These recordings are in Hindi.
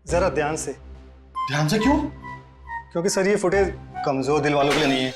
जरा ध्यान से। ध्यान से क्यों? क्योंकि सर ये फुटेज कमजोर दिल वालों के लिए नहीं है।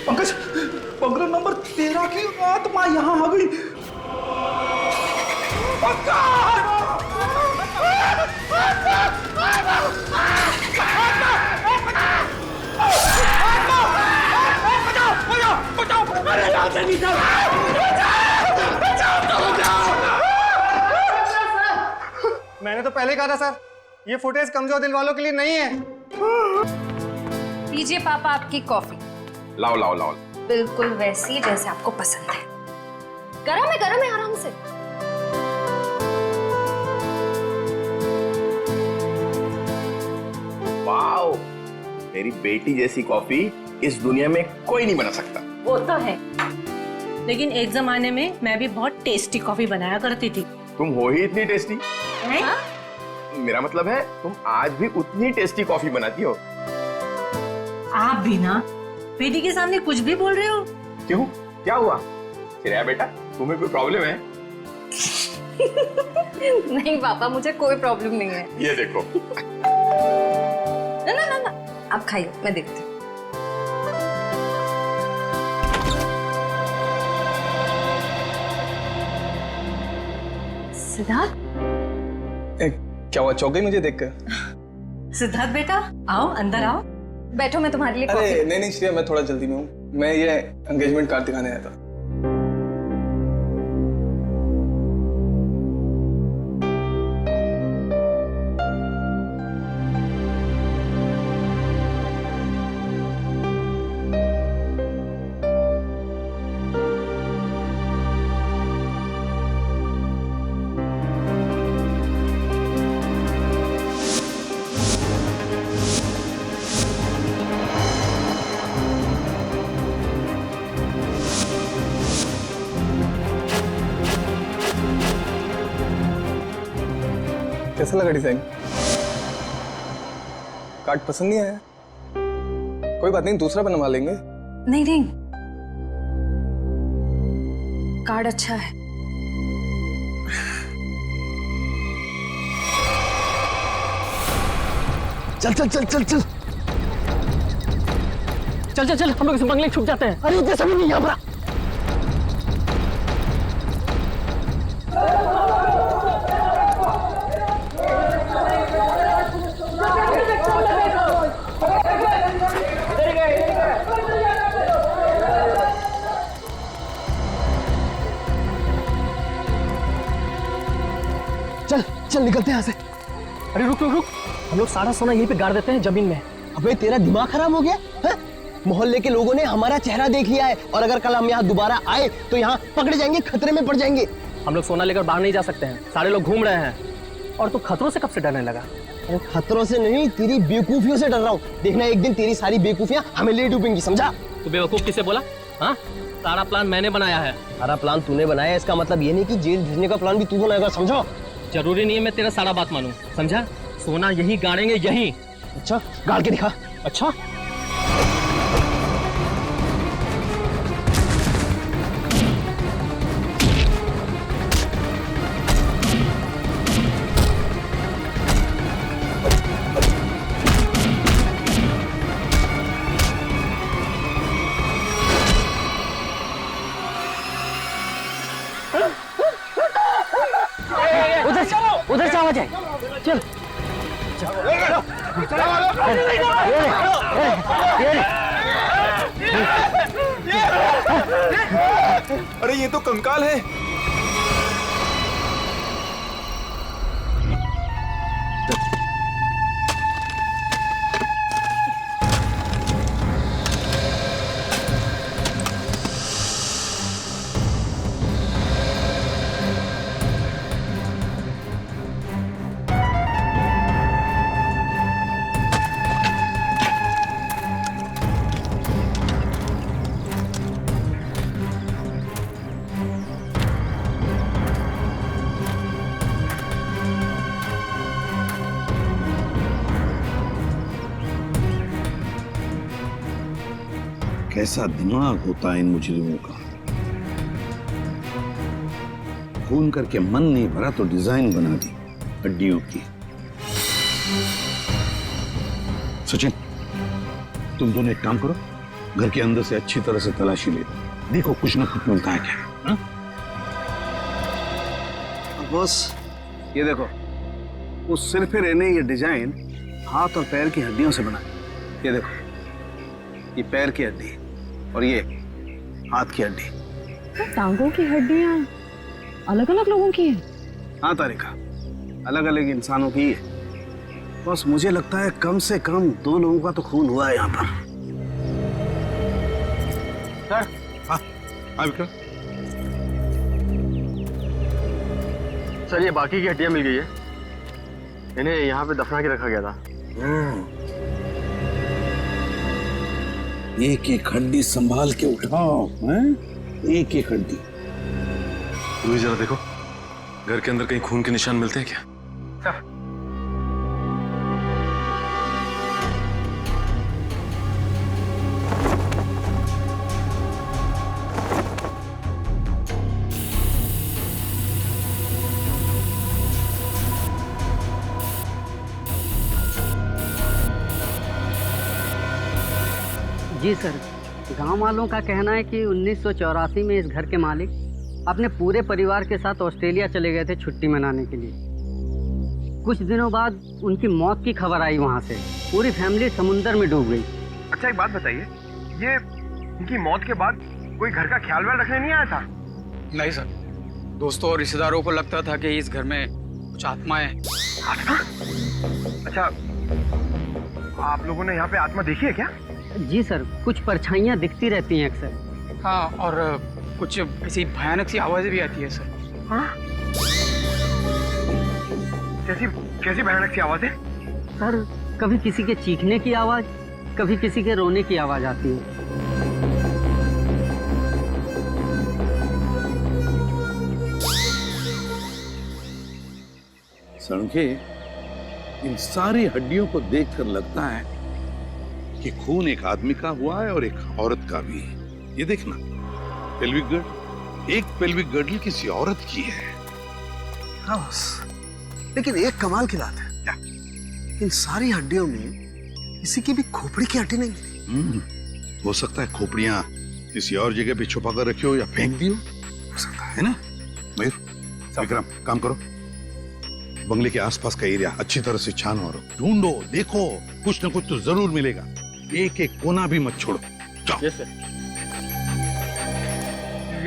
पंकज, पंकज नंबर 13 की आत्मा यहाँ आ गई। मैंने तो पहले कहा था सर, ये फुटेज कमजोर दिल वालों के लिए नहीं है। लीजिए पापा आपकी कॉफी। लाओ लाओ लाओ। बिल्कुल वैसी जैसे आपको पसंद है। गरम है आराम से। वाओ, मेरी बेटी जैसी कॉफी इस दुनिया में कोई नहीं बना सकता। वो तो है, लेकिन एक जमाने में मैं भी बहुत टेस्टी कॉफी बनाया करती थी। तुम हो ही इतनी टेस्टी। हाँ? मेरा मतलब है तुम आज भी उतनी टेस्टी कॉफी बनाती हो। आप भी ना बेटी के सामने कुछ भी बोल रहे हो। क्यों, क्या हुआ? श्रेया बेटा, तुम्हें कोई प्रॉब्लम है? नहीं पापा, मुझे कोई प्रॉब्लम नहीं है। ये देखो। ना आप खाइए, मैं देखती हूँ। सिद्धार्थ, क्या हुआ, चौक गई मुझे देखकर? सिद्धार्थ बेटा, आओ अंदर आओ। बैठो, मैं तुम्हारे लिए अरे कॉफी। नहीं श्रेया, मैं थोड़ा जल्दी में हूँ। मैं ये एंगेजमेंट कार्ड दिखाने आया था। कैसा लगा डिजाइन? कार्ड पसंद नहीं आया? कोई बात नहीं, दूसरा बनवा लेंगे। नहीं, कार्ड अच्छा है। चल चल चल चल चल चल चल चल, हम लोग इस बंगले छुप जाते हैं। अरे जैसा भी नहीं यहाँ पर। चल चल निकलते हैं यहाँ से। अरे रुक रुक रुक, हम लोग सारा सोना यहीं पे गाड़ देते हैं जमीन में। अबे तेरा दिमाग खराब हो गया है? मोहल्ले के लोगों ने हमारा चेहरा देख लिया है और अगर कल हम यहाँ दोबारा आए तो यहाँ पकड़े जाएंगे, खतरे में पड़ जाएंगे। हम लोग सोना लेकर बाहर नहीं जा सकते हैं, सारे लोग घूम रहे हैं। और तू खतरों से कब से डरने लगा? खतरों से नहीं, तेरी बेवकूफियों से डर रहा हूँ। देखना एक दिन तेरी सारी बेवकूफियां हमें ले डूबेंगी, समझा? तू बेवकूफ किसे बोला? हाँ, सारा प्लान मैंने बनाया है। सारा प्लान तूने बनाया, इसका मतलब ये नहीं कि जेल भेजने का प्लान भी तू बनाएगा, समझो? जरूरी नहीं है मैं तेरा सारा बात मानूं, समझा? सोना यहीं गाड़ेंगे, यहीं। अच्छा, गाड़ के दिखा। अच्छा, उधर से आवाज है। चल अरे ये तो कंकाल है। कैसा दिमाग होता है इन मुजरिमों का। खून करके मन नहीं भरा तो डिजाइन बना दी हड्डियों की। सचिन, तुम दोनों एक काम करो, घर के अंदर से अच्छी तरह से तलाशी ले, देखो कुछ ना कुछ मिलता है क्या। हा? बॉस, ये देखो, उस सिर पे रहने ये डिजाइन हाथ और पैर की हड्डियों से बना है। ये देखो, ये पैर की हड्डी और ये हाथ की हड्डी। टांगों की हड्डियां अलग अलग लोगों की हैं? हाँ तारिका, अलग अलग इंसानों की है। बस मुझे लगता है कम से कम 2 लोगों का तो खून हुआ है यहाँ पर। सर। हाँ विक्रम। सर ये बाकी की हड्डियां मिल गई है, इन्हें यहाँ पे दफना के रखा गया था। एक एक हड्डी संभाल के उठाओ, हैं? एक एक हड्डी। तुम्हें जरा देखो, घर के अंदर कहीं खून के निशान मिलते हैं क्या? सर। जी सर, गांव वालों का कहना है कि 1984 में इस घर के मालिक अपने पूरे परिवार के साथ ऑस्ट्रेलिया चले गए थे छुट्टी मनाने के लिए। कुछ दिनों बाद उनकी मौत की खबर आई वहां से। पूरी फैमिली समुंदर में डूब गई। अच्छा एक बात बताइए, ये उनकी मौत के बाद कोई घर का ख्याल वाल रखने नहीं आया था? नहीं सर, दोस्तों और रिश्तेदारों को लगता था कि इस घर में कुछ आत्माएं। आत्मा? अच्छा, आप लोगों ने यहाँ पे आत्मा देखी है क्या? जी सर, कुछ परछाइयाँ दिखती रहती हैं अक्सर। हाँ, और कुछ ऐसी भयानक सी आवाजें भी आती है सर। हाँ? कैसी भयानक सी आवाजें? सर, कभी किसी के चीखने की आवाज, कभी किसी के रोने की आवाज आती है। सड़के, इन सारी हड्डियों को देखकर लगता है कि खून एक आदमी का हुआ है और एक औरत का भी। ये देखना, पेल्विक गर्ड, एक पेल्विक गर्डल किसी औरत की है। हाँ बस, लेकिन एक कमाल की बात है, क्या? इन सारी हड्डियों में किसी की भी खोपड़ी की हड्डी नहीं मिली। हो सकता है खोपड़ियां किसी और जगह पे छुपा कर रखी हो या फेंक दी हो सकता है ना। मयूर, विक्रम, काम करो, बंगले के आसपास का एरिया अच्छी तरह से छानो और ढूंढो, देखो, कुछ न कुछ तो जरूर मिलेगा। एक एक कोना भी मत छोड़ो। जाओ। yes, sir.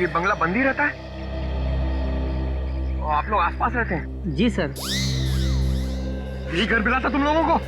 ये बंगला बंद ही रहता है और आप लोग आसपास रहते हैं? जी सर। यही घर मिला था तुम लोगों को?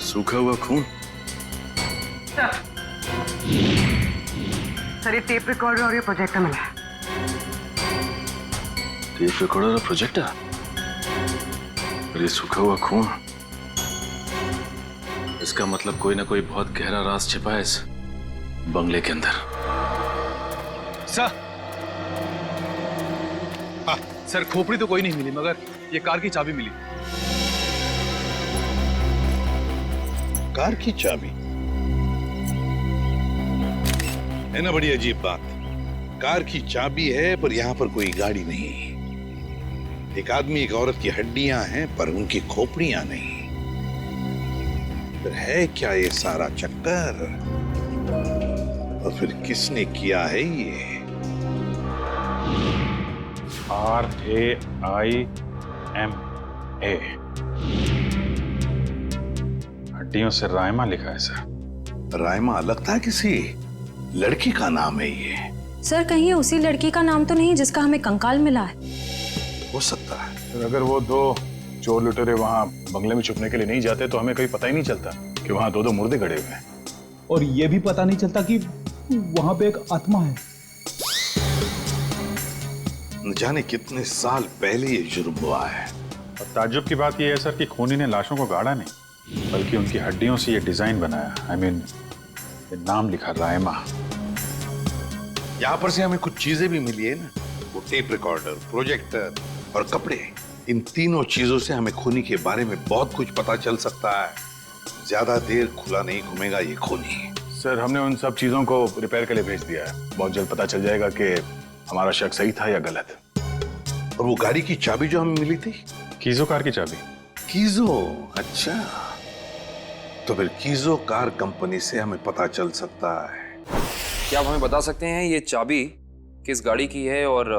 सूखा हुआ खून। सर, ये टेप रिकॉर्डर और ये प्रोजेक्टर मिला है। टेप रिकॉर्डर और प्रोजेक्टर और ये सूखा हुआ खून, इसका मतलब कोई ना कोई बहुत गहरा राज छिपा है इस बंगले के अंदर। सर, हाँ सर, खोपड़ी तो कोई नहीं मिली, मगर ये कार की चाबी मिली। कार की चाबी है ना, बड़ी अजीब बात। कार की चाबी है पर यहाँ पर कोई गाड़ी नहीं। एक आदमी एक औरत की हड्डियां हैं पर उनकी खोपड़ियां नहीं। फिर है क्या ये सारा चक्कर? और फिर किसने किया है ये? RAIMA, हड्डियों से रायमा लिखा है सर। रायमा लगता है किसी लड़की का नाम है ये। सर, कहीं ये उसी लड़की का नाम तो नहीं जिसका हमें कंकाल मिला है? हो सकता है। तो अगर वो 2 चोर लुटेरे वहां बंगले में छुपने के लिए नहीं जाते तो हमें कहीं पता ही नहीं चलता कि वहां 2 मुर्दे गड़े हुए हैं। और ये भी पता नहीं चलता कि वहां पे एक आत्मा है। न जाने कितने साल पहले ये जुर्म हुआ है। और ताज्जुब की बात यह है सर कि खूनी ने लाशों को गाड़ा नहीं, बल्कि उनकी हड्डियों से ये डिजाइन बनाया। आई मीन ये नाम लिखा, रायमा। यहाँ पर से हमें कुछ चीजें भी मिली है ना, वो टेप रिकॉर्डर, प्रोजेक्टर और कपड़े। इन तीनों चीजों से हमें खूनी के बारे में बहुत कुछ पता चल सकता है। ज्यादा देर खुला नहीं घूमेगा ये खूनी। सर हमने उन सब चीजों को रिपेयर के लिए भेज दिया है। बहुत जल्द पता चल जाएगा कि हमारा शक सही था या गलत। और वो गाड़ी की चाबी जो हमें मिली थी, कीजो कार की चाबी। कीजो, अच्छा। तो फिर कीजो कार कंपनी से हमें पता चल सकता है। क्या आप हमें बता सकते हैं ये चाबी किस गाड़ी की है और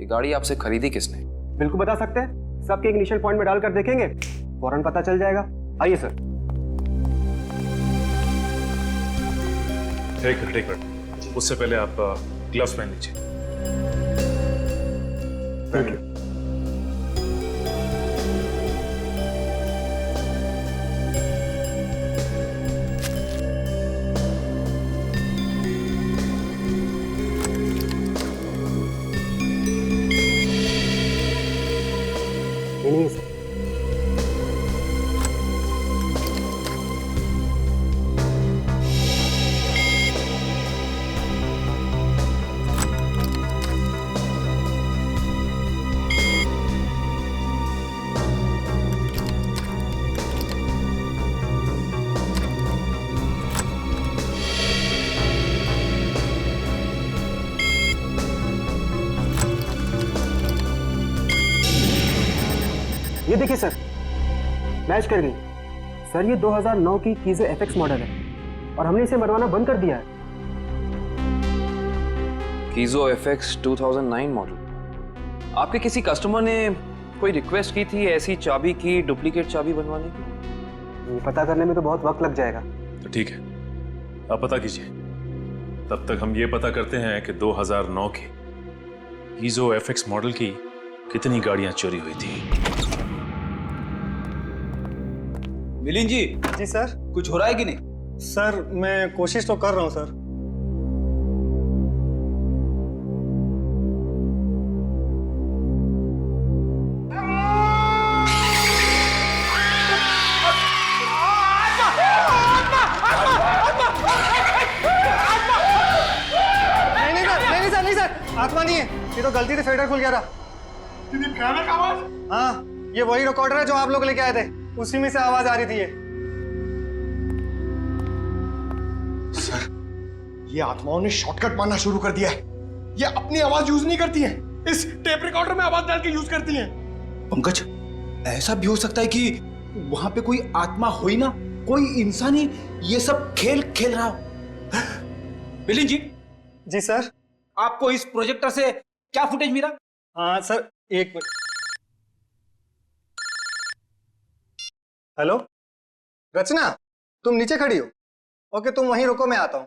ये गाड़ी आपसे खरीदी किसने? बिल्कुल बता सकते हैं। सबके इग्निशन पॉइंट में डालकर देखेंगे, फौरन पता चल जाएगा। आइए सर। एक मिनट, उससे पहले आप ग्लव्स पहन लीजिए। Thank you. नहीं सर। ये देखिए सर, मैच कर गई। सर ये 2009 की कीजो एफएक्स मॉडल है और हमने इसे बनवाना बंद कर दिया है। कीजो एफएक्स 2009 मॉडल। आपके किसी कस्टमर ने कोई रिक्वेस्ट की थी ऐसी चाबी की डुप्लीकेट चाबी बनवाने की? ये पता करने में तो बहुत वक्त लग जाएगा। तो ठीक है, आप पता कीजिए। तब तक हम ये पता करते हैं कि 2009 के कीजो एफएक्स मॉडल की कितनी गाड़ियां चोरी हुई थी। मिलिंद जी। जी सर। कुछ हो रहा है कि नहीं? सर मैं कोशिश तो कर रहा हूँ सर। नहीं सर, आत्मा नहीं है। ये तो गलती से फेडर खुल गया था। हाँ, ये वही रिकॉर्डर है जो आप लोग लेके आए थे। उसी में से आवाज आ रही थी ये। सर, ये आत्माओं ने शॉर्टकट मारना शुरू कर दिया है। ये अपनी आवाज यूज नहीं करती है, इस टेप रिकॉर्डर में आवाज डाल के यूज करती है। पंकज, ऐसा भी हो सकता है कि वहां पे कोई आत्मा हो ही ना, कोई इंसान ही ये सब खेल खेल रहा हो। मिलिंद जी। जी सर। आपको इस प्रोजेक्टर से क्या फुटेज मिला? हाँ सर, एक मिनट। हेलो रचना, तुम नीचे खड़ी हो? ओके, तुम वहीं रुको, मैं आता हूं।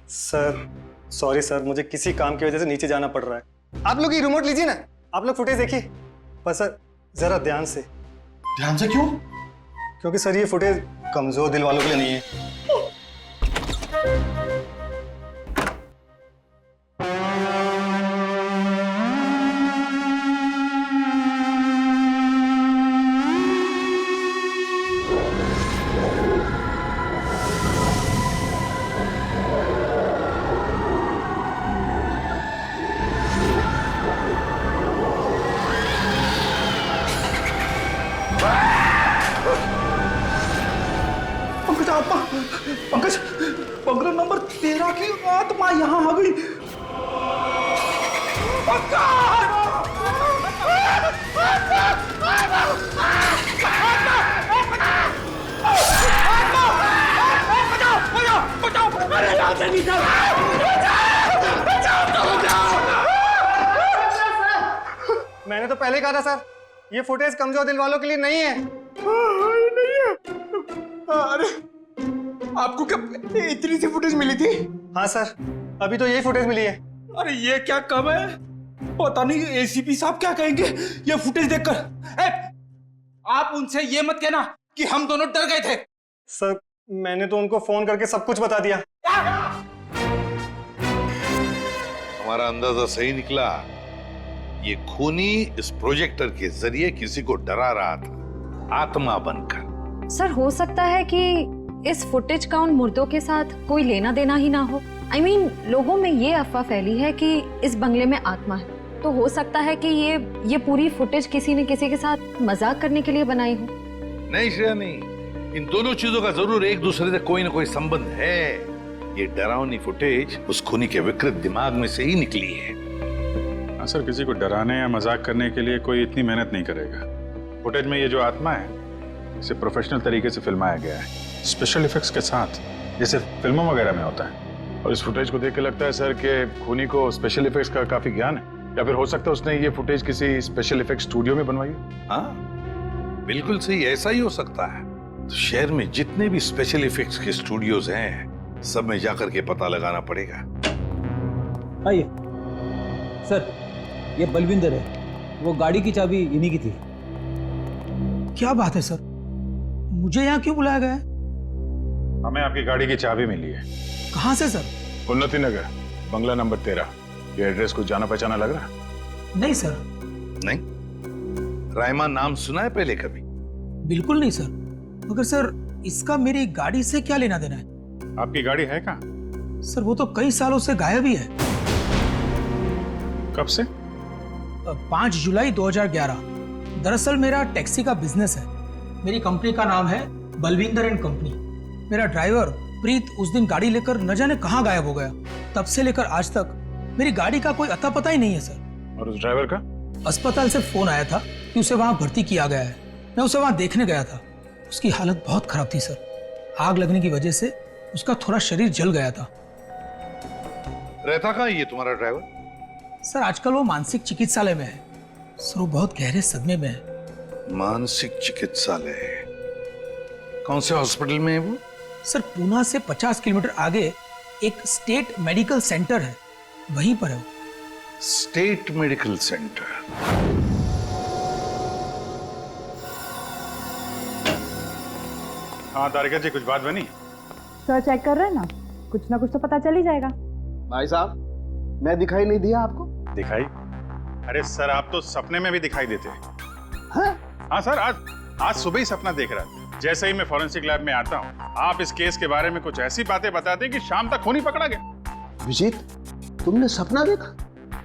सर सॉरी सर, मुझे किसी काम की वजह से नीचे जाना पड़ रहा है। आप लोग ये रिमोट लीजिए ना, आप लोग फुटेज देखिए। पर सर जरा ध्यान से। ध्यान से क्यों? क्योंकि सर ये फुटेज कमजोर दिल वालों के लिए नहीं है। पंकज, बंगला नंबर 13 की आत्मा यहाँ आ गई। मैंने तो पहले कहा था सर, ये फुटेज कमजोर दिल वालों के लिए नहीं है। नहीं है। अरे आपको क्या इतनी सी फुटेज मिली थी? हाँ सर, अभी तो यही फुटेज मिली है। अरे ये क्या कम है, पता नहीं एसीपी साहब क्या कहेंगे ये फुटेज देखकर। आप उनसे ये मत कहना कि हम दोनों डर गए थे। सर मैंने तो उनको फोन करके सब कुछ बता दिया। हमारा अंदाजा सही निकला। ये खूनी इस प्रोजेक्टर के जरिए किसी को डरा रहा था, आत्मा बनकर। सर हो सकता है कि इस फुटेज का उन मुर्दों के साथ कोई लेना देना ही ना हो। I mean, लोगों में ये अफवाह फैली है कि इस बंगले में आत्मा है, तो हो सकता है कि ये पूरी फुटेज किसी ने किसी के साथ मजाक करने के लिए बनाई हो। नहीं श्रेया, नहीं, इन दोनों चीजों का जरूर एक दूसरे से कोई ना कोई संबंध है। ये डरावनी फुटेज उस खूनी के विकृत दिमाग में से ही निकली है। हाँ सर, किसी को डराने या मजाक करने के लिए कोई इतनी मेहनत नहीं करेगा। फुटेज में ये जो आत्मा है, इसे प्रोफेशनल तरीके से फिल्माया गया है, स्पेशल इफेक्ट्स के साथ, जैसे फिल्मों वगैरह में होता है। और इस फुटेज को देख के लगता है सर कि खूनी को स्पेशल इफेक्ट्स का काफी ज्ञान है, या फिर हो सकता है उसने ये फुटेज किसी स्पेशल इफेक्ट स्टूडियो में बनवाई है। हाँ बिल्कुल सही, ऐसा ही हो सकता है। तो शहर में जितने भी स्पेशल इफेक्ट्स के स्टूडियोज हैं, सब में जाकर के पता लगाना पड़ेगा। आइए सर, ये बलविंदर है, वो गाड़ी की चाबी इन्हीं की थी। क्या बात है सर, मुझे यहाँ क्यों बुलाया गया है? हमें आपकी गाड़ी की चाबी मिली है। कहाँ से सर? उन्नति नगर, बंगला नंबर 13। ये एड्रेस कुछ जाना पहचाना लग रहा? नहीं सर। नहीं? रायमा नाम सुना है पहले कभी? बिल्कुल नहीं सर। मगर सर, इसका मेरी गाड़ी से क्या लेना देना है? आपकी गाड़ी है कहाँ? सर वो तो कई सालों से गायब ही है। कब से? 5 जुलाई 2011। दरअसल मेरा टैक्सी का बिजनेस है। मेरी कंपनी का नाम है बलविंदर एंड कंपनी। मेरा ड्राइवर प्रीत उस दिन गाड़ी लेकर न जाने कहाँ गायब हो गया। तब से लेकर आज तक मेरी गाड़ी का कोई अता पता ही नहीं है सर। और उस ड्राइवर का? अस्पताल से फोन आया था कि उसे वहां भर्ती किया गया है। मैं उसे वहां देखने गया था। उसकी हालत बहुत खराब थी सर। आग लगने की वजह से उसका थोड़ा शरीर जल गया था। रहता कहाँ ये तुम्हारा ड्राइवर? सर आजकल वो मानसिक चिकित्सालय में है। सर वो बहुत गहरे सदमे में है। मानसिक चिकित्सालय? कौन से हॉस्पिटल में है वो? सर पूना से 50 किलोमीटर आगे एक स्टेट मेडिकल सेंटर है, वहीं पर है वो। State medical centre? हाँ तारिका जी, कुछ बात बनी? सर चेक कर रहे हैं ना, कुछ ना कुछ तो पता चल ही जाएगा। भाई साहब, मैं दिखाई नहीं दिया आपको? दिखाई? अरे सर, आप तो सपने में भी दिखाई देते हैं। हाँ सर, आज सुबह ही सपना देख रहा था। जैसे ही मैं फॉरेंसिक लैब में आता हूँ, आप इस केस के बारे में कुछ ऐसी बातें बताते हैं कि शाम तक खूनी पकड़ा गया। विजीत, तुमने सपना देखा?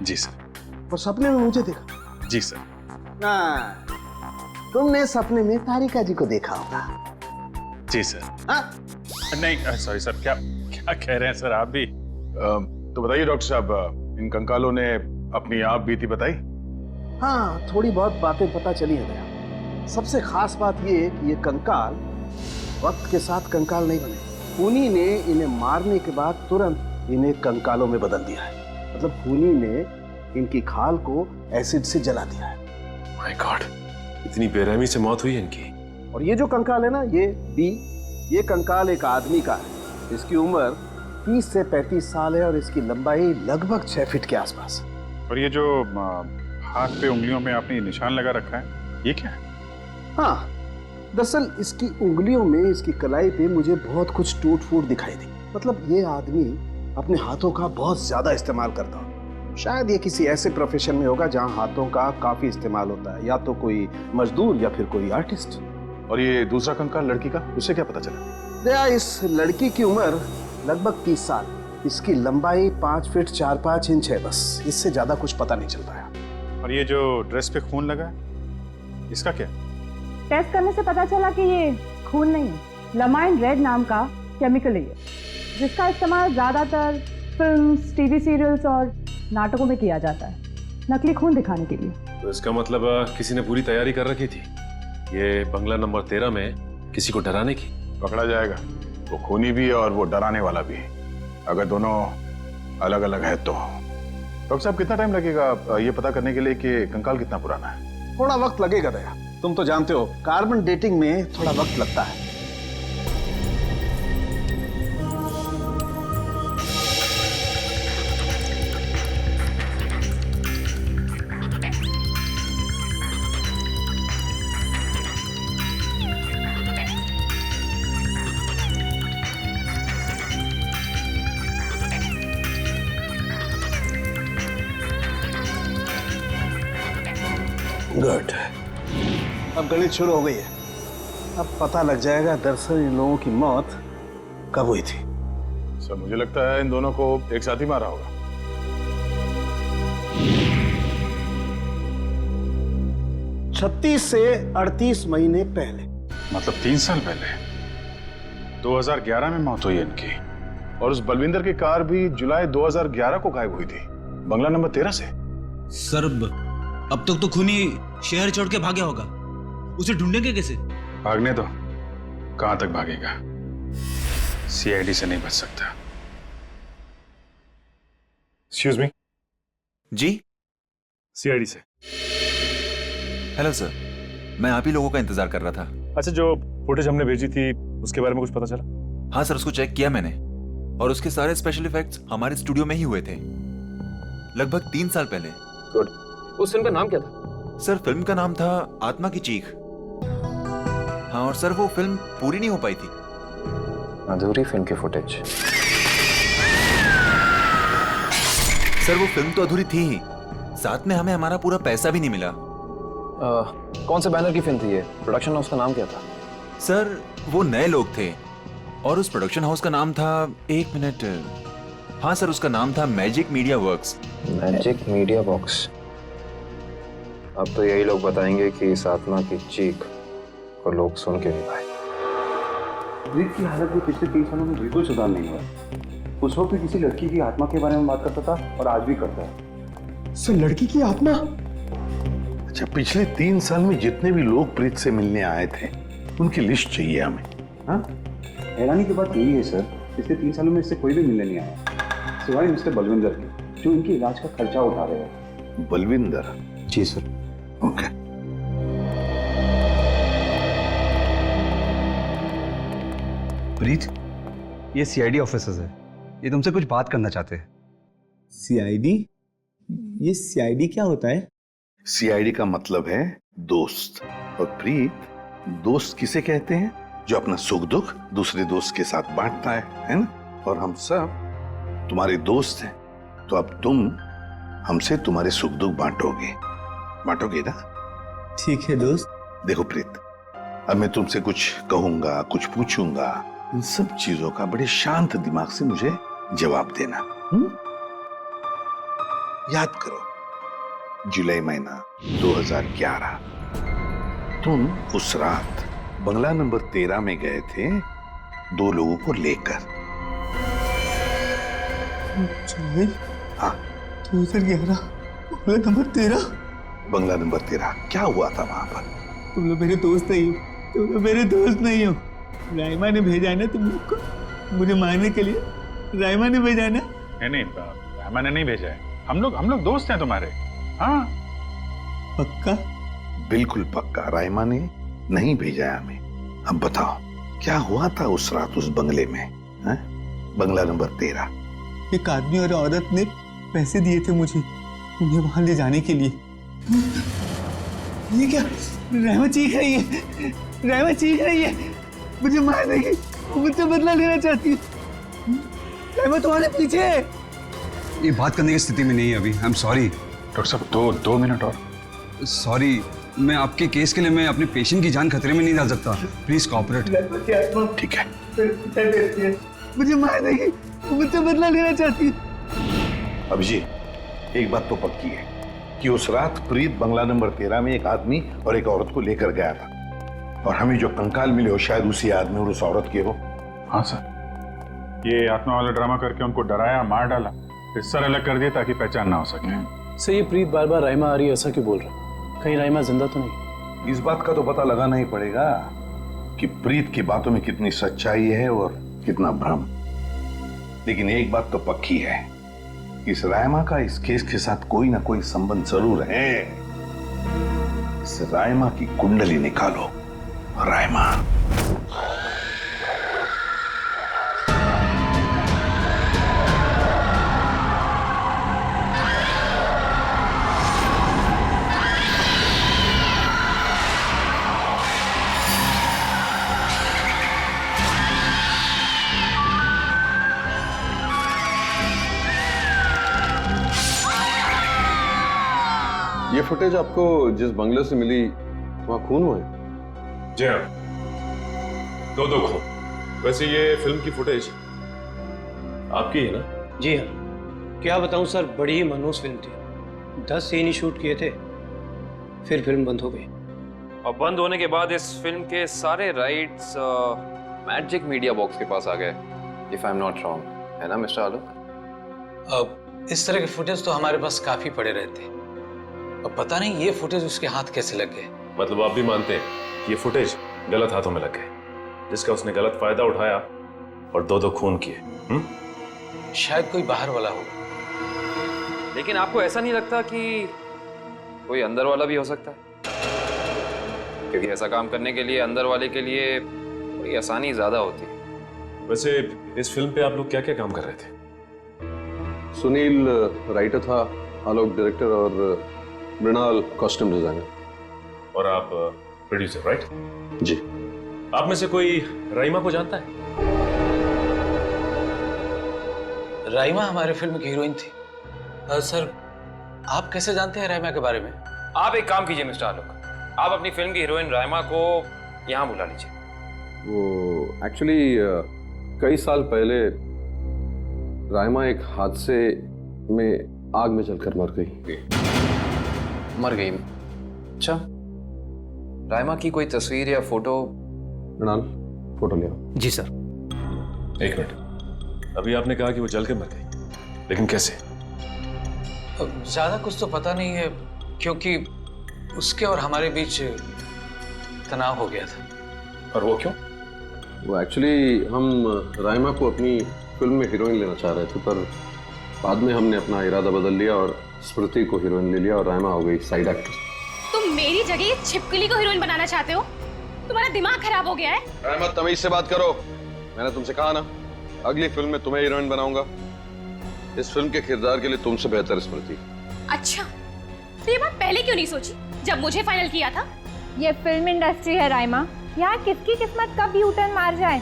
जी सर। और सपने में मुझे देखा? जी सर। तुमने सपने में तारिका जी को देखा होगा। जी सर। नहीं सॉरी सर, क्या कह रहे हैं सर आप भी? तो बताइए डॉक्टर साहब, इन कंकालों ने अपनी आप बीती बताई? हाँ, थोड़ी बहुत बातें पता चली है भैया। सबसे खास बात ये कि ये कंकाल वक्त के साथ कंकाल नहीं बने। खूनी ने इन्हें मारने के बाद तुरंत इन्हें कंकालों में बदल दिया है। मतलब खूनी ने इनकी खाल को एसिड से जला दिया है। माय गॉड, इतनी बेरहमी से मौत हुई है इनकी। और ये जो कंकाल है ना, ये कंकाल एक आदमी का है। इसकी उम्र 30 से 35 साल है और इसकी लंबाई लगभग 6 फीट के आसपास। और ये जो हाथ पे उंगलियों में आपने निशान लगा रखा है, ये क्या है? हाँ, दरअसल इसकी उंगलियों में, इसकी कलाई पे मुझे बहुत कुछ टूट फूट दिखाई दी। मतलब ये आदमी अपने हाथों का बहुत ज्यादा इस्तेमाल करता हो। शायद ये किसी ऐसे प्रोफेशन में होगा जहाँ हाथों का काफी इस्तेमाल होता है, या तो कोई मजदूर या फिर कोई आर्टिस्ट। और ये दूसरा कंकाल लड़की का, उसे क्या पता चला? दया, इस लड़की की उम्र लगभग 30 साल। इसकी लंबाई 5 फीट 4-5 इंच है, बस इससे ज्यादा कुछ पता नहीं चल पाया। और ये जो ड्रेस पे खून लगा है, इसका क्या? टेस्ट करने से पता चला कि ये खून नहीं है, लमाइन रेड नाम का केमिकल है ये, जिसका इस्तेमाल ज्यादातर फिल्म्स, टीवी सीरियल्स और नाटकों में किया जाता है, नकली खून दिखाने के लिए। तो इसका मतलब किसी ने पूरी तैयारी कर रखी थी ये बंगला नंबर 13 में किसी को डराने की। पकड़ा जाएगा, वो खूनी भी और वो डराने वाला भी, अगर दोनों अलग अलग है तो। डॉक्टर साहब, कितना टाइम लगेगा ये पता करने के लिए कि कंकाल कितना पुराना है? थोड़ा वक्त लगेगा दया, तुम तो जानते हो कार्बन डेटिंग में थोड़ा वक्त लगता है। गुड। अब गणित शुरू हो गई है। अब पता लग जाएगा दरअसल इन लोगों की मौत कब हुई थी। सर मुझे लगता है इन दोनों को एक साथ ही मारा होगा। 36 से 38 महीने पहले, मतलब 3 साल पहले 2011 में मौत हुई इनकी। और उस बलविंदर की कार भी जुलाई 2011 को गायब हुई थी, बंगला नंबर 13 से। सर अब तक तो खूनी शहर छोड़ के भागा होगा, उसे ढूंढेंगे कैसे? भागने दो, कहां तक भागेगा? सीआईडी से नहीं बच सकता। Excuse me. जी सीआईडी से। हेलो सर, मैं आप ही लोगों का इंतजार कर रहा था। अच्छा, जो फुटेज हमने भेजी थी उसके बारे में कुछ पता चला? हाँ सर, उसको चेक किया मैंने और उसके सारे स्पेशल इफेक्ट्स हमारे स्टूडियो में ही हुए थे, लगभग 3 साल पहले। गुड। उस फिल्म का नाम क्या था? सर फिल्म का नाम था आत्मा की चीख। हाँ, और सर वो फिल्म पूरी नहीं हो पाई थी। अधूरी फिल्म की फुटेज। सर वो फिल्म तो अधूरी थी ही, साथ में हमें हमारा पूरा पैसा भी नहीं मिला। कौन से बैनर की फिल्म थी ये? प्रोडक्शन हाउस का नाम क्या था? सर वो नए लोग थे और उस प्रोडक्शन हाउस का नाम था, 1 मिनट, हाँ सर उसका नाम था magic media works. Magic media box. अब तो यही लोग बताएंगे कि इस आत्मा की चीख को लोग सुन के नहीं पाए। ब्रीत की हालत भी पिछले 3 सालों में बिल्कुल सुधार नहीं हुआ। उस वक्त भी किसी लड़की की आत्मा के बारे में बात करता था और आज भी करता है। सर लड़की की आत्मा? अच्छा, पिछले 3 साल में जितने भी लोग प्रीत से मिलने आए थे उनकी लिस्ट चाहिए हमें। हाँ, हैरानी की बात यही है सर, पिछले 3 सालों में इससे कोई भी मिलने नहीं आया सिवाय मिस्टर बलविंदर के, जो इनके इलाज का खर्चा उठा रहे हैं। बलविंदर? जी सर। ओके। प्रीत, ये सीआईडी ऑफिसर्स है, ये तुमसे कुछ बात करना चाहते हैं। सीआईडी? ये सीआईडी क्या होता है? सीआईडी का मतलब है दोस्त, और प्रीत दोस्त किसे कहते हैं? जो अपना सुख दुख दूसरे दोस्त के साथ बांटता है ना? और हम सब तुम्हारे दोस्त हैं, तो अब तुम हमसे तुम्हारे सुख दुख बांटोगे ना? ठीक है दोस्त। देखो प्रीत, अब मैं तुमसे कुछ कहूंगा, कुछ पूछूंगा, इन सब चीजों का बड़े शांत दिमाग से मुझे जवाब देना। याद करो, जुलाई महीना 2011, तुम उस रात बंगला नंबर 13 में गए थे 2 लोगों को लेकर। हाँ, 2011 बंगला नंबर 13। बंगला नंबर 13। क्या हुआ था वहां पर? तुम लोग मेरे दोस्त नहीं हो, तुम लोग मेरे दोस्त नहीं हो। राइमा ने भेजा है ना तुम लोग को मुझे मारने के लिए? राइमा ने भेजा है ना? नहीं, रामा ने नहीं भेजा है। हम लोग दोस्त हैं तुम्हारे। हाँ पक्का? बिल्कुल पक्का, राइमा ने नहीं भेजा है हमें। अब बताओ क्या हुआ था उस रात उस बंगले में? बंगला नंबर 13। एक आदमी और औरत ने पैसे दिए थे मुझे उन्हें वहां ले जाने के लिए। ये क्या? राइमा चीख रही है, राइमा चीख रही है, मुझे मार देगी, मुझसे बदला लेना चाहती है। राइमा तुम्हारे पीछे है। ये बात करने की स्थिति में नहीं है अभी। आई एम सॉरी डॉक्टर साहब, 2 मिनट और। सॉरी, मैं आपके केस के लिए मैं अपने पेशेंट की जान खतरे में नहीं डाल सकता। Please cooperate. ठीक है। मुझे मार देगी, मुझसे बदला लेना चाहती है। अभिजीत, एक बात तो पक्की है कि उस रात प्रीत बंगला नंबर 13 में एक आदमी और एक औरत को लेकर गया था, और हमें जो कंकाल मिले हो शायद उसी आदमी और उस औरत के हो। हाँ सर, ये आत्मा वाला ड्रामा करके उनको डराया, मार डाला, फिर सर अलग कर दिया ताकि पहचान ना हो सके। सर ये प्रीत बार बार राइमा आ रही है ऐसा क्यों बोल रहा है? कहीं राइमा जिंदा तो नहीं? इस बात का तो पता लगाना ही पड़ेगा कि प्रीत की बातों में कितनी सच्चाई है और कितना भ्रम। लेकिन एक बात तो पक्की है, इस राइमा का इस केस के साथ कोई ना कोई संबंध जरूर है। इस राइमा की कुंडली निकालो। राइमा। ये फुटेज आपको जिस बंगले से मिली वहाँ खून हुआ है? जी हाँ, दो खून। वैसे ये फिल्म की फुटेज आपकी है ना? जी हाँ, क्या बताऊं सर, बड़ी ही मनहूस फिल्म थी। 10 सीन ही शूट किए थे, फिर फिल्म बंद हो गई। और बंद होने के बाद इस फिल्म के सारे राइट्स मैजिक मीडिया बॉक्स के पास आ गए, if I am not wrong, है ना मिस्टर आलोक? अब इस तरह के फुटेज तो हमारे पास काफी पड़े रहते हैं। अब पता नहीं ये फुटेज उसके हाथ कैसे लग गए। मतलब आप भी मानते हैं कि ये फुटेज गलत हाथों में लग गए, जिसका उसने गलत फायदा उठाया और दो खून किए? शायद कोई बाहर वाला होगा। लेकिन आपको ऐसा नहीं लगता कि कोई अंदर वाला भी हो सकता है? क्योंकि ऐसा काम करने के लिए अंदर वाले के लिए थोड़ी आसानी ज्यादा होती है। वैसे इस फिल्म पे आप लोग क्या क्या काम कर रहे थे? सुनील राइटर था, आलोक डायरेक्टर और मृणाल कॉस्ट्यूम डिजाइनर। और आप प्रोड्यूसर, राइट? जी। आप में से कोई राइमा को जानता है? राइमा हमारे फिल्म की हीरोइन थी। सर, आप कैसे जानते हैं राइमा के बारे में? आप एक काम कीजिए मिस्टर आलोक, आप अपनी फिल्म की हीरोइन राइमा को यहाँ बुला लीजिए। वो एक्चुअली कई साल पहले राइमा एक हादसे में आग में जलकर मर गई। मर गई? अच्छा, राइमा की कोई तस्वीर या फोटो? मृणाल, फोटो ले आओ। जी सर। एक मिनट, अभी आपने कहा कि वो जल के मर गई, लेकिन कैसे? ज्यादा कुछ तो पता नहीं है, क्योंकि उसके और हमारे बीच तनाव हो गया था। और वो क्यों? वो एक्चुअली हम राइमा को अपनी फिल्म में हीरोइन लेना चाह रहे थे, पर बाद में हमने अपना इरादा बदल लिया और स्मृति को हीरोइन ले लिया और राइमा हो गई साइड एक्ट्रेस। तुम मेरी जगह छिपकली को हीरोइन बनाना चाहते हो? तुम्हारा दिमाग खराब हो गया है? राइमा, तमीज से बात करो। मैंने तुमसे कहा ना, अगली फिल्म में तुम्हें हीरोइन बनाऊंगा। इस फिल्म के किरदार के लिए तुमसे बेहतर स्मृति। अच्छा, तो ये बात पहले क्यों नहीं सोची जब मुझे फाइनल किया था? ये फिल्म इंडस्ट्री है राइमा, यहाँ किसकी किस्मत कब यू टर्न मार जाए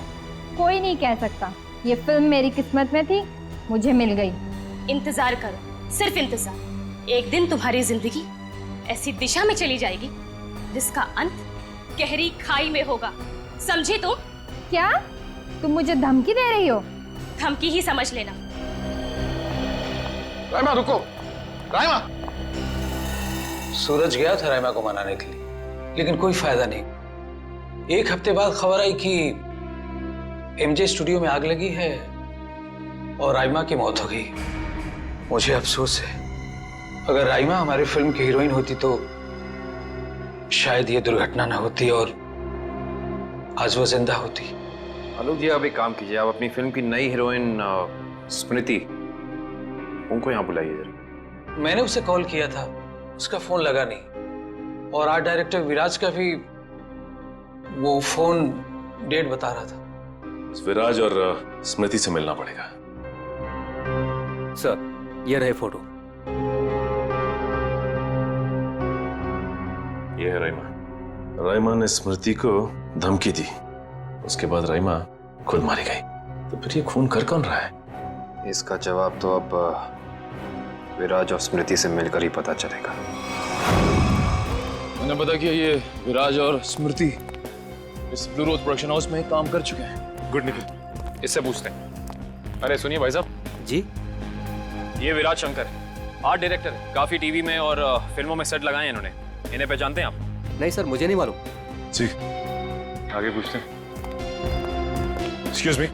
कोई नहीं कह सकता। ये फिल्म मेरी किस्मत में थी, मुझे मिल गई। इंतजार करो, सिर्फ इंतजार। एक दिन तुम्हारी जिंदगी ऐसी दिशा में चली जाएगी जिसका अंत गहरी खाई में होगा, समझे तुम? क्या तुम मुझे धमकी दे रही हो? धमकी ही समझ लेना। राइमा रुको, राइमा। सूरज गया था राइमा को मनाने के लिए, लेकिन कोई फायदा नहीं। एक हफ्ते बाद खबर आई कि एमजे स्टूडियो में आग लगी है और राइमा की मौत हो गई। मुझे अफसोस है, अगर राइमा हमारी फिल्म की हीरोइन होती तो शायद ये दुर्घटना ना होती और आज वो जिंदा होती। आलोक जी, आप एक काम कीजिए, आप अपनी फिल्म की नई हीरोइन स्मृति, उनको यहाँ बुलाइए जरा। मैंने उसे कॉल किया था, उसका फोन लगा नहीं, और आर्ट डायरेक्टर विराज का भी वो फोन डेट बता रहा था। विराज और स्मृति से मिलना पड़ेगा। सर, ये रहे फोटो। ये है राइमा। राइमा ने स्मृति को धमकी दी, उसके बाद राइमा खुद मारी गई। तो फिर ये खून कर कौन रहा है? इसका जवाब तो अब विराज और स्मृति से मिलकर ही पता चलेगा। मैंने पता किया, ये विराज और स्मृति इस ब्लू रोज प्रोडक्शन हाउस में काम कर चुके हैं। गुड निकल, इससे पूछते हैं। अरे सुनिए भाई साहब जी, ये विराज शंकर है, आर्ट डायरेक्टर है, काफी टीवी में और फिल्मों में सेट लगाए हैं इन्होंने। इन्हें पहचानते हैं आप? नहीं सर, मुझे नहीं मालूम। जी, आगे पूछते हैं। एक्सक्यूज मी,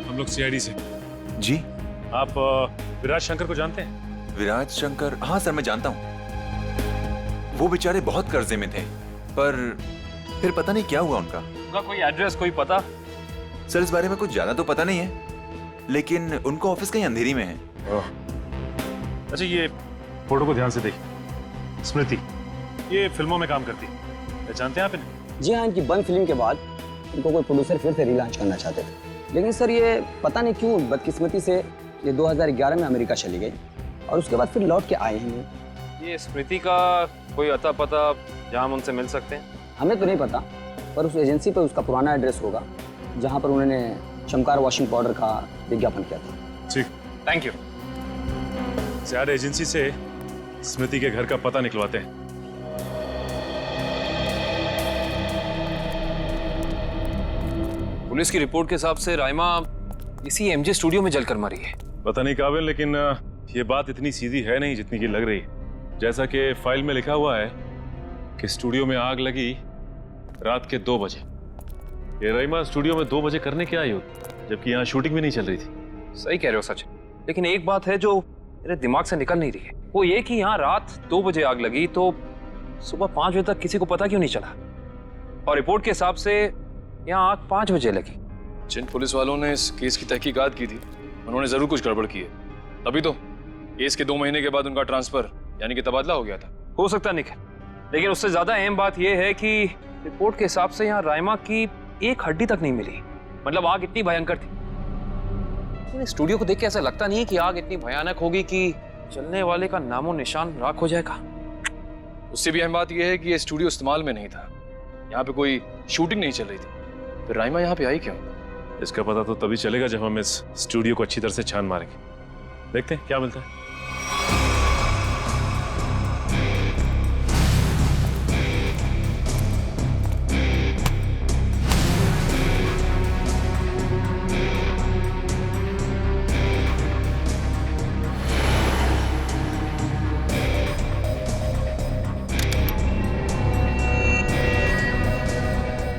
हम लोग सीआईडी से। जी। आप विराज शंकर को जानते हैं? विराज शंकर? हाँ सर, मैं जानता हूँ। वो बेचारे बहुत कर्जे में थे, पर फिर पता नहीं क्या हुआ उनका। उनका कोई एड्रेस, कोई पता? सर, इस बारे में कुछ ज्यादा तो पता नहीं है, लेकिन उनको ऑफिस कहीं अंधेरी में है। अच्छा, ये फोटो को ध्यान से देखिए। स्मृति ये फिल्मों में काम करती है, पहचानते हैं आप इन्हें? जी हाँ, इनकी बंद फिल्म के बाद इनको कोई प्रोड्यूसर फिर से रिलॉन्च करना चाहते थे, लेकिन सर ये पता नहीं क्यों बदकिस्मती से ये 2011 में अमेरिका चली गई और उसके बाद फिर लौट के आए हैं। ये स्मृति का कोई अता पता जहाँ हम उनसे मिल सकते हैं? हमें तो नहीं पता, पर उस एजेंसी पर उसका पुराना एड्रेस होगा जहाँ पर उन्होंने चमकार वॉशिंग पाउडर का विज्ञापन किया था। ठीक, थैंक यू। ज़्यादा एजेंसी से स्मृति के घर का पता निकलवाते हैं। पुलिस की रिपोर्ट के हिसाब से राइमा इसी एमजे स्टूडियो में जलकर मरी है। पता नहीं काबिल, लेकिन ये बात इतनी सीधी है नहीं जितनी की लग रही है। जैसा कि फाइल में लिखा हुआ है कि स्टूडियो में आग लगी रात के 2 बजे। ये राइमा स्टूडियो में 2 बजे करने क्या आई होगी, जबकि यहाँ शूटिंग भी नहीं चल रही थी। सही कह रहे हो सच, लेकिन एक बात है जो मेरे दिमाग से निकल नहीं रही है, वो ये कि यहाँ रात 2 बजे आग लगी तो सुबह 5 बजे तक किसी को पता क्यों नहीं चला? और रिपोर्ट के हिसाब से यहाँ आग 5 बजे लगी। जिन पुलिस वालों ने इस केस की तहकीकात की थी उन्होंने जरूर कुछ गड़बड़ की है, तभी तो केस के 2 महीने के बाद उनका ट्रांसफर यानी कि तबादला हो गया था। हो सकता निकल, लेकिन उससे ज्यादा अहम बात यह है कि रिपोर्ट के हिसाब से यहाँ राइमा की एक हड्डी तक नहीं मिली। मतलब आग इतनी भयंकर थी। लेकिन स्टूडियो को देख के ऐसा लगता नहीं है कि आग इतनी भयानक होगी कि चलने वाले का नामो निशान राख हो जाएगा। उससे भी अहम बात यह है कि ये स्टूडियो इस्तेमाल में नहीं था, यहाँ पे कोई शूटिंग नहीं चल रही थी। फिर राइमा यहाँ पे आई क्यों? इसका पता तो तभी चलेगा जब हम इस स्टूडियो को अच्छी तरह से छान मारेंगे। देखते हैं क्या मिलता है।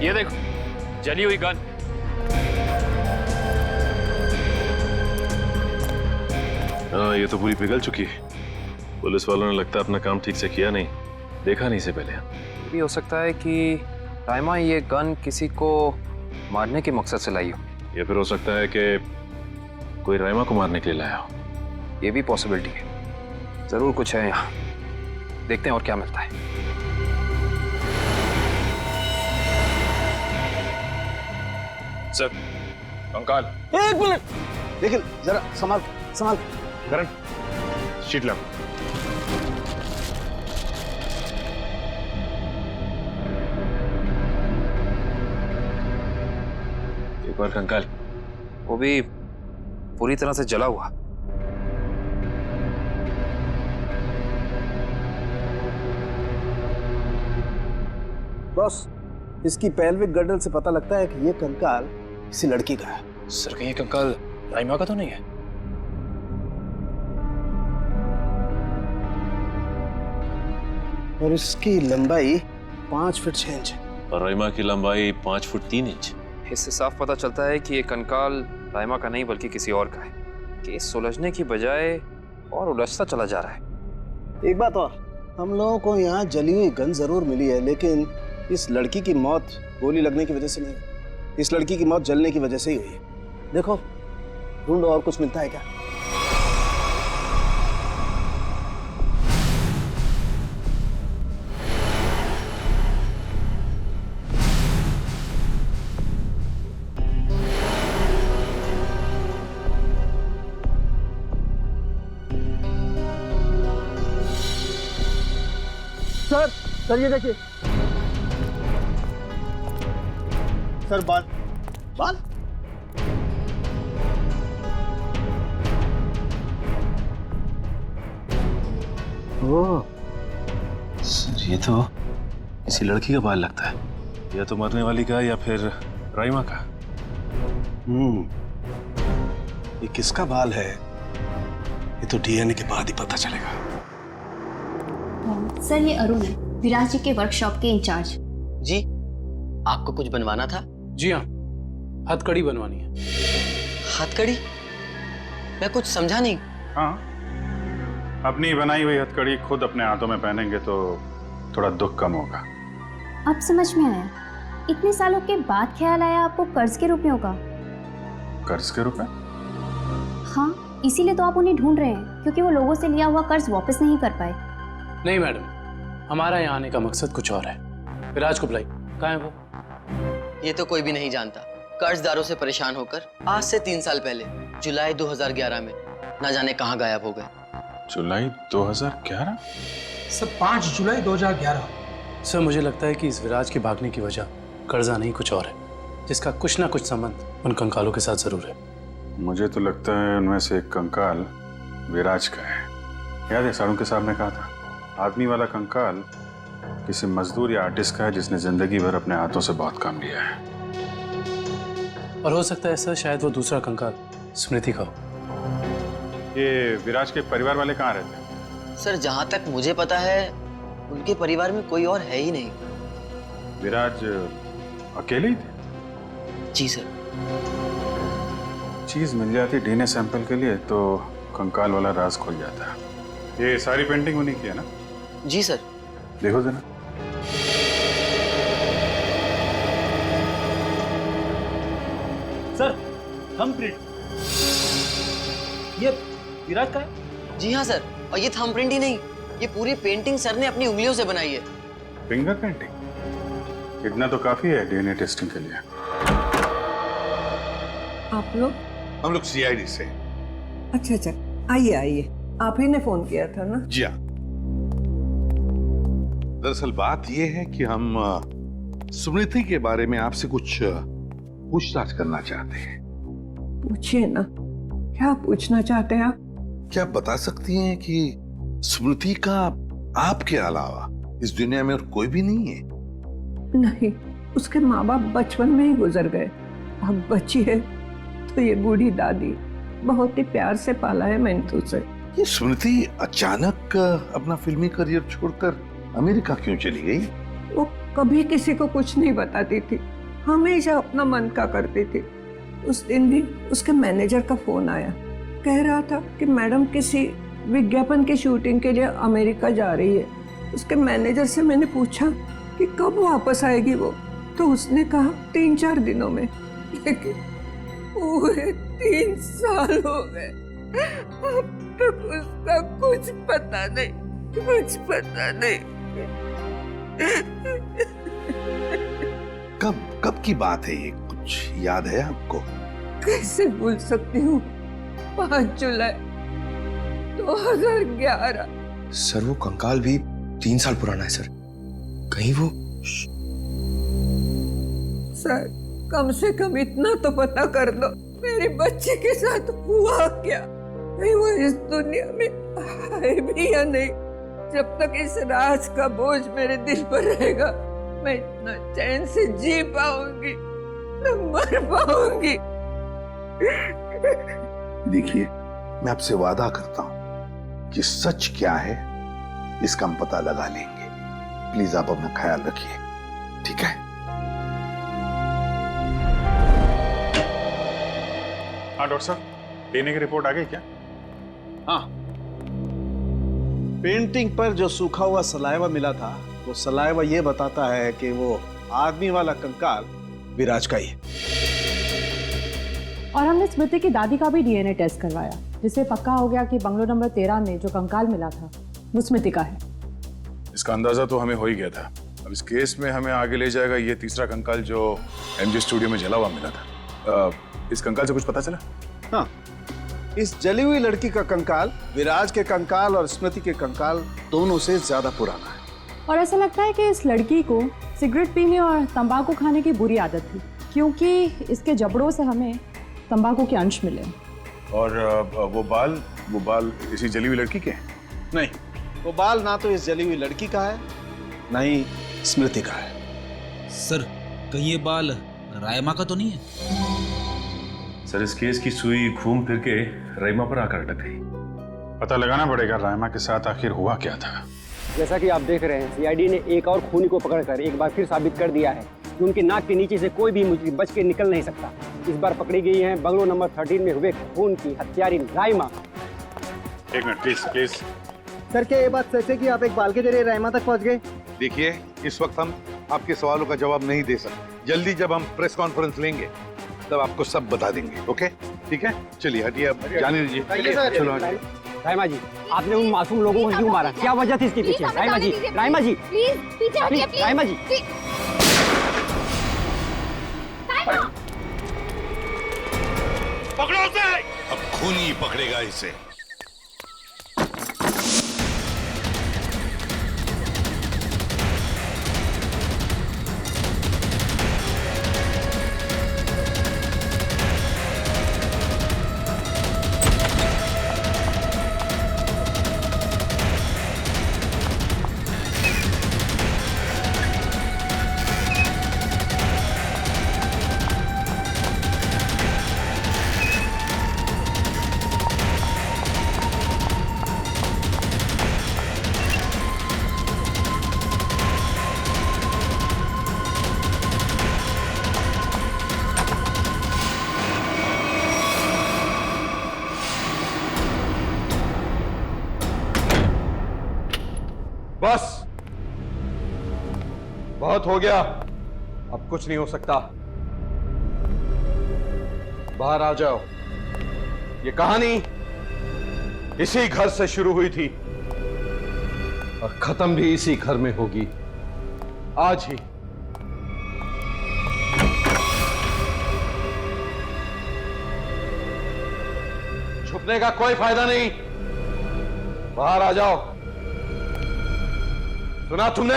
ये देखो, जली हुई गन। हाँ, ये तो पूरी पिघल चुकी है। पुलिस वालों ने लगता है अपना काम ठीक से किया नहीं, देखा नहीं इसे पहले। ये भी हो सकता है कि राइमा ये गन किसी को मारने के मकसद से लाई हो, या फिर हो सकता है कि कोई राइमा को मारने के लिए लाया हो। ये भी पॉसिबिलिटी है। जरूर कुछ है यहाँ, देखते हैं और क्या मिलता है। सर, कंकाल। एक मिनट, लेकिन जरा संभाल संभाल। करण, शीट ला। एक बार कंकाल, वो भी पूरी तरह से जला हुआ। बॉस, इसकी पेल्विक गर्डल से पता लगता है कि ये कंकाल किसी लड़की का है। सर, कहीं कंकाल राइमा का तो नहीं है? और इसकी लंबाई 5 फीट 6 इंच है। और राइमा की लंबाई 5 फुट 3 इंच। इससे साफ पता चलता है कि ये कंकाल राइमा का नहीं बल्कि किसी और का है। केस सुलझने की बजाय और उलझता चला जा रहा है। एक बात और, हम लोगों को यहाँ जली हुई गन जरूर मिली है, लेकिन इस लड़की की मौत गोली लगने की वजह से नहीं, इस लड़की की मौत जलने की वजह से ही हुई है। देखो, ढूंढो और कुछ मिलता है क्या। सर ये देखिए सर, बाल बाल। ओह सर, ये तो किसी लड़की का बाल लगता है, या तो मरने वाली का या फिर राइमा का। ये किसका बाल है ये तो डीएनए के बाद ही पता चलेगा। सर, ये अरुण है, विराज जी के वर्कशॉप के इंचार्ज। जी, आपको कुछ बनवाना था? जी हाँ, हथकड़ी बनवानी है। हथकड़ी? मैं कुछ समझा नहीं। हाँ, अपनी बनाई हुई हथकड़ी खुद अपने हाथों में पहनेंगे तो थोड़ा दुख कम होगा। अब समझ में आया, इतने सालों के बाद ख्याल आया आपको कर्ज के रुपयों का। कर्ज के रुपए? हाँ, इसीलिए तो आप उन्हें ढूंढ रहे हैं, क्योंकि वो लोगों से लिया हुआ कर्ज वापस नहीं कर पाए। नहीं मैडम, हमारा यहाँ आने का मकसद कुछ और है। विराज को बुलाई, कहाँ है वो? ये तो कोई भी नहीं जानता। कर्जदारों से परेशान होकर आज से 3 साल पहले जुलाई 2011 में ना जाने कहाँ गायब हो गए। जुलाई 2011? सर, 5 जुलाई 2011। सर, मुझे लगता है कि इस विराज के भागने की वजह कर्जा नहीं कुछ और है, जिसका कुछ ना कुछ संबंध उन कंकालों के साथ जरूर है। मुझे तो लगता है उनमें से एक कंकाल विराज का है। याद है सारुण के साहब ने कहा था, आदमी वाला कंकाल किसी मजदूर या आर्टिस्ट का है जिसने जिंदगी भर अपने हाथों से बहुत काम लिया है। और हो सकता है सर शायद वो दूसरा कंकाल स्मृति का हो। ये विराज के परिवार वाले कहाँ रहते हैं? सर जहां तक मुझे पता है उनके परिवार में कोई और है ही नहीं। विराज अकेले ही थे? जी सर। चीज मिल जाती डीएनए सैंपल के लिए तो कंकाल वाला राज खुल जाता। ये सारी पेंटिंग उन्हीं की है ना? जी सर। देखो जरा। सर थंबप्रिंट ये विराज का है? जी हाँ सर, और ये थंबप्रिंट ही नहीं, ये पूरी पेंटिंग सर ने अपनी उंगलियों से बनाई है। Finger painting? इतना तो काफी है डीएनए टेस्टिंग के लिए। आप लोग? हम लोग सीआईडी से। अच्छा अच्छा, आइए आइए, आप ही ने फोन किया था ना? जी हाँ। दरअसल बात यह है कि हम स्मृति के बारे में आपसे कुछ पूछताछ करना चाहते हैं। पूछिए ना, क्या पूछना चाहते हैं आप? क्या आप बता सकती हैं कि स्मृति का आपके अलावा इस दुनिया में और कोई भी नहीं है? नहीं, उसके माँ बाप बचपन में ही गुजर गए। अब बची है तो ये बूढ़ी दादी, बहुत ही प्यार से पाला है मैंने उसे। ये स्मृति अचानक अपना फिल्मी करियर छोड़कर अमेरिका क्यों चली गई? वो कभी किसी को कुछ नहीं बताती थी, हमेशा अपना मन का करती थी। उस दिन भी उसके मैनेजर का फोन आया, कह रहा था कि मैडम किसी विज्ञापन की शूटिंग के लिए अमेरिका जा रही है। उसके मैनेजर से मैंने पूछा कि कब वापस आएगी वो, तो उसने कहा 3-4 दिनों में। लेकिन पूरे 3 साल हो गए, अब तक उसका कुछ पता नहीं, कुछ पता नहीं। कब की बात है ये, कुछ याद है आपको? कैसे भूल सकती हूँ, 5 जुलाई 2011। सर वो कंकाल भी 3 साल पुराना है सर, कहीं वो। सर कम से कम इतना तो पता कर दो, मेरी बच्ची के साथ हुआ क्या? कहीं वो इस दुनिया में है भी या नहीं? जब तक इस राज का बोझ मेरे दिल पर रहेगा, मैं इतना चैन से जी पाऊंगी, न मर पाऊंगी। देखिए, मैं आपसे वादा करता हूं कि सच क्या है इसका हम पता लगा लेंगे। प्लीज आप अपना ख्याल रखिए, ठीक है? हाँ डॉक्टर साहब, डीएनए की रिपोर्ट आ गई क्या? हाँ, पेंटिंग पर जो सूखा हुआ सलाइवा मिला था, वो सलाइवा ये बताता है कि वो आदमी वाला कंकाल विराज का ही है। और हमने स्मृति की दादी का भी डीएनए टेस्ट करवाया, जिससे पक्का हो गया कि बंगलो नंबर 13 में जो कंकाल मिला था वो स्मृति का है। इसका अंदाजा तो हमें हो ही गया था। अब इस केस में हमें आगे ले जाएगा ये तीसरा कंकाल जो एमजे स्टूडियो में जला हुआ मिला था। इस कंकाल से कुछ पता चला? हाँ, इस जली हुई लड़की का कंकाल विराज के कंकाल और स्मृति के कंकाल दोनों से ज्यादा पुराना है। और ऐसा लगता है कि इस लड़की को सिगरेट पीने और तंबाकू खाने की बुरी आदत थी, क्योंकि इसके जबड़ों से हमें तंबाकू के अंश मिले। और वो बाल इसी जली हुई लड़की के हैं? नहीं, वो बाल ना तो इस जली हुई लड़की का है, ना ही स्मृति का है। सर, कहीं ये बाल रायमा का तो नहीं है? सर, इस केस की सुई घूम फिर के रायमा पर आकर अटक गई। पता लगाना पड़ेगा रायमा के साथ आखिर हुआ क्या था। जैसा कि आप देख रहे हैं, सीआईडी ने एक और खूनी को पकड़कर एक बार फिर साबित कर दिया है कि उनके नाक के नीचे से कोई भी मुझे बच के निकल नहीं सकता। इस बार पकड़ी गई है बंगलो नंबर 13 में हुए खून की हत्यारी रायमा। एक मिनट प्लीज। सर, क्या ये बात सच है कि आप एक बाल के जरिए रायमा तक पहुंच गए? देखिए, इस वक्त हम आपके सवालों का जवाब नहीं दे सकते। जल्दी जब हम प्रेस कॉन्फ्रेंस लेंगे तब आपको सब बता देंगे। ओके, ठीक है? चलिए हटिए, अब जाने दीजिए। चलो हटिए। रायमा जी, आपने उन मासूम लोगों को क्यों मारा? क्या वजह थी इसके पीछे? रायमा जी, रायमा जी, प्लीज पीछे हटिए, प्लीज। रायमा जी, पकड़ो उसे। अब खूनी पकड़ेगा इसे। बस, बहुत हो गया, अब कुछ नहीं हो सकता। बाहर आ जाओ। ये कहानी इसी घर से शुरू हुई थी और खत्म भी इसी घर में होगी, आज ही। छुपने का कोई फायदा नहीं, बाहर आ जाओ। सुना तुमने?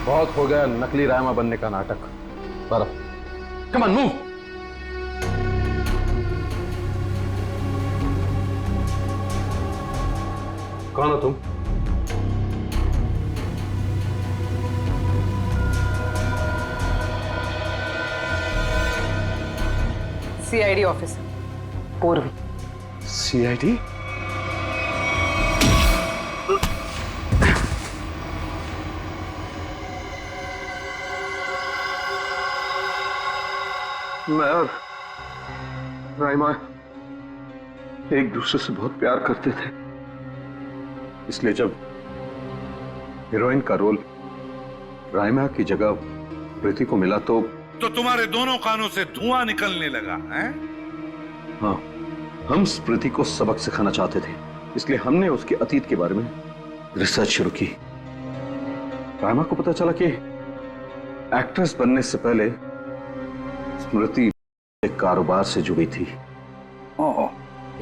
बहुत हो गया नकली रायमा बनने का नाटक। Come on, move. कौन हो तुम? सीआईडी ऑफिसर पूर्वी। सीआईडी? मैं और राइमा एक दूसरे से बहुत प्यार करते थे, इसलिए जब हीरोइन का रोल राइमा की जगह प्रीति को मिला तो तुम्हारे दोनों कानों से धुआं निकलने लगा है? हाँ, हम स्मृति को सबक सिखाना चाहते थे, इसलिए हमने उसके अतीत के बारे में रिसर्च शुरू की। राइमा को पता चला कि एक्ट्रेस बनने से पहले स्मृति एक कारोबार से जुड़ी थी।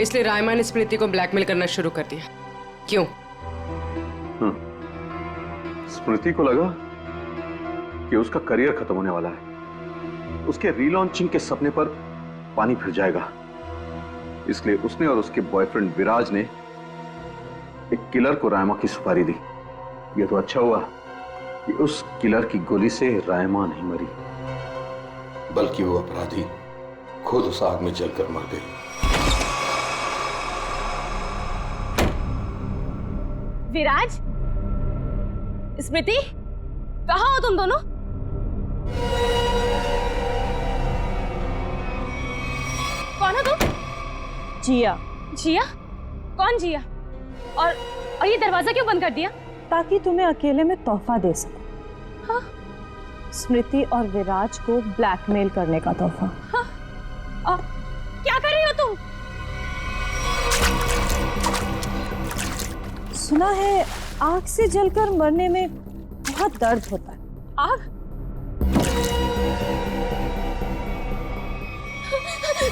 इसलिए रायमा ने स्मृति को ब्लैकमेल करना शुरू कर दिया। क्यों? स्मृति को लगा कि उसका करियर खत्म होने वाला है, उसके रीलॉन्चिंग के सपने पर पानी फिर जाएगा, इसलिए उसने और उसके बॉयफ्रेंड विराज ने एक किलर को रायमा की सुपारी दी। यह तो अच्छा हुआ कि उस किलर की गोली से रायमा नहीं मरी, बल्कि वो अपराधी खुद उस आग में जलकर मर गई। विराज, स्मृति, कहाँ हो तुम दोनों? कौन हो तुम? जिया। जिया? कौन जिया? और ये दरवाजा क्यों बंद कर दिया? ताकि तुम्हें अकेले में तोहफा दे सकूं। हाँ? स्मृति और विराज को ब्लैकमेल करने का तोहफा। हाँ? और क्या कर रही हो तुम? सुना है आग से जलकर मरने में बहुत दर्द होता है। आग?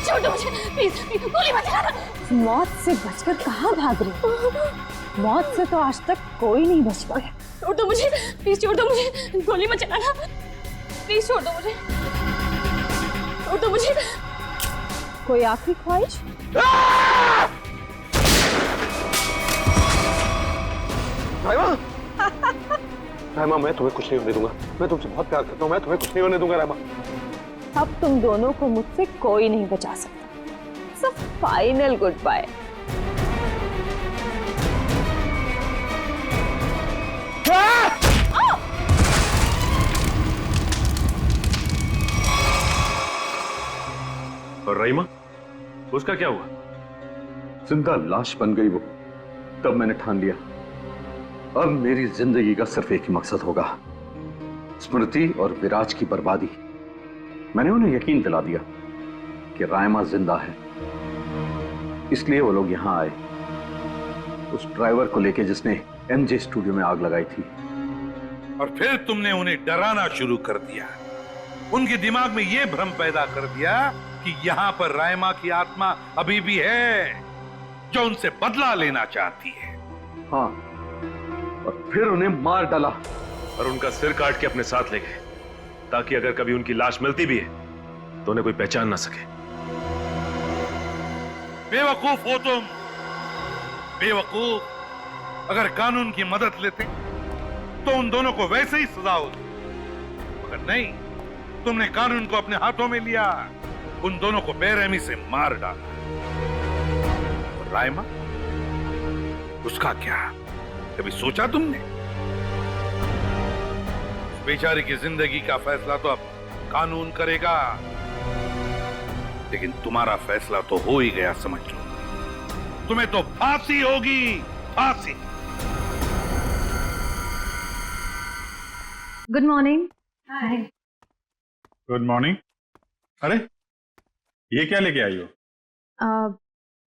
छोड़ दो मुझे, प्लीज, गोली मत चलाना। मौत से बचकर कहाँ भाग रही हो? मौत से तो आज तक कोई नहीं बच पाया। छोड़ दो मुझे, प्लीज छोड़ दो मुझे, गोली मत चलाना, प्लीज छोड़ दो मुझे, छोड़ दो मुझे। कोई आखिरी ख्वाहिश? रायमा, मैं तुम्हें कुछ नहीं होने दूंगा। मैं तुमसे बहुत प्यार करता हूँ, मैं तुम्हें कुछ नहीं होने दूंगा रायमा। अब तुम दोनों को मुझसे कोई नहीं बचा सकता। सब फाइनल गुड बाय। और रहीमा, उसका क्या हुआ? जिंदा लाश बन गई वो। तब मैंने ठान लिया, अब मेरी जिंदगी का सिर्फ एक ही मकसद होगा, स्मृति और विराज की बर्बादी। मैंने उन्हें यकीन दिला दिया कि रायमा जिंदा है, इसलिए वो लोग यहां आए, उस ड्राइवर को लेके जिसने एमजे स्टूडियो में आग लगाई थी। और फिर तुमने उन्हें डराना शुरू कर दिया, उनके दिमाग में यह भ्रम पैदा कर दिया कि यहां पर रायमा की आत्मा अभी भी है जो उनसे बदला लेना चाहती है। हाँ, और फिर उन्हें मार डाला और उनका सिर काट के अपने साथ ले गए, ताकि अगर कभी उनकी लाश मिलती भी है तो उन्हें कोई पहचान ना सके। बेवकूफ हो तुम, बेवकूफ। अगर कानून की मदद लेते तो उन दोनों को वैसे ही सजा होती, मगर नहीं, तुमने कानून को अपने हाथों में लिया, उन दोनों को बेरहमी से मार डाला। और रायमा, उसका क्या? कभी सोचा तुमने? उस बेचारे की जिंदगी का फैसला तो अब कानून करेगा, लेकिन तुम्हारा फैसला तो हो ही गया, समझ लो। तुम्हें तो फांसी होगी, फांसी। Good morning. Hi. Good morning. अरे ये क्या लेके आई हो?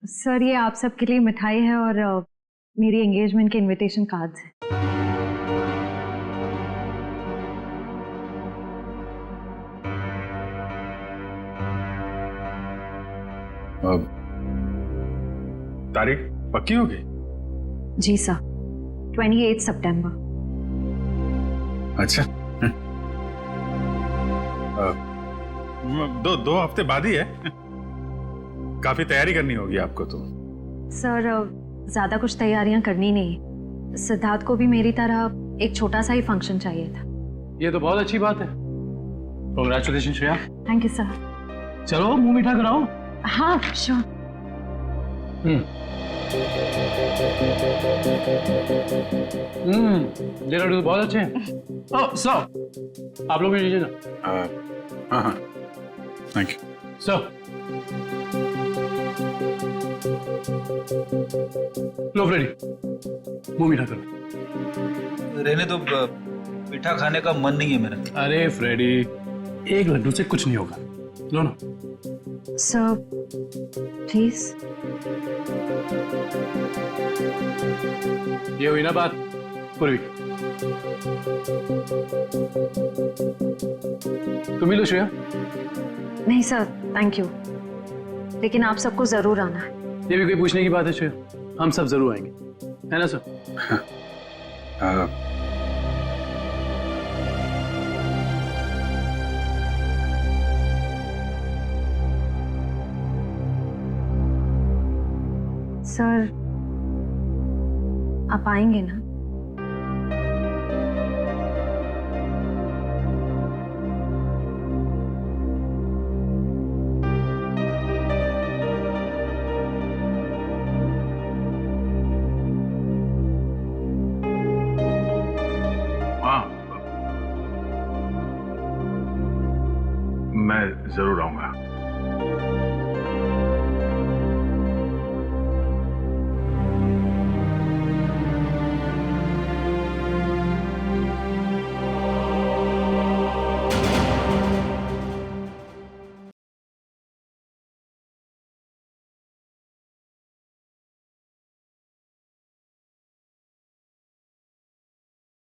सर ये आप सबके लिए मिठाई है और मेरी एंगेजमेंट के इनविटेशन कार्ड्स हैं। तारीख पक्की हो गई? जी सर, 28 सितंबर। अच्छा। दो हफ्ते बाद ही है। काफी तैयारी करनी होगी आपको तो। सर ज्यादा कुछ तैयारियां करनी नहीं, सिद्धार्थ को भी मेरी तरह एक छोटा सा ही फंक्शन चाहिए था। ये तो बहुत अच्छी बात है। Congratulation Shreya. Thank you sir. चलो मुंह मीठा कराओ। हाँ श्योर। ये लड्डू तो बहुत अच्छे हैं। ओह सर, आप लोग भी लीजिए ना। हाँ थैंक यू सर। लो फ्रेडी, मुंह मीठा करो। रहने तो मीठा खाने का मन नहीं है मेरा। अरे फ्रेडी, एक लड्डू से कुछ नहीं होगा, लो ना। Sir please. ये हुई ना बात पूर्वी। तुम ही लो श्रेया। नहीं सर थैंक यू, लेकिन आप सबको जरूर आना है। ये भी कोई पूछने की बात है श्रेया? हम सब जरूर आएंगे, है ना सर? सर आप आएंगे ना? मैं जरूर आऊंगा।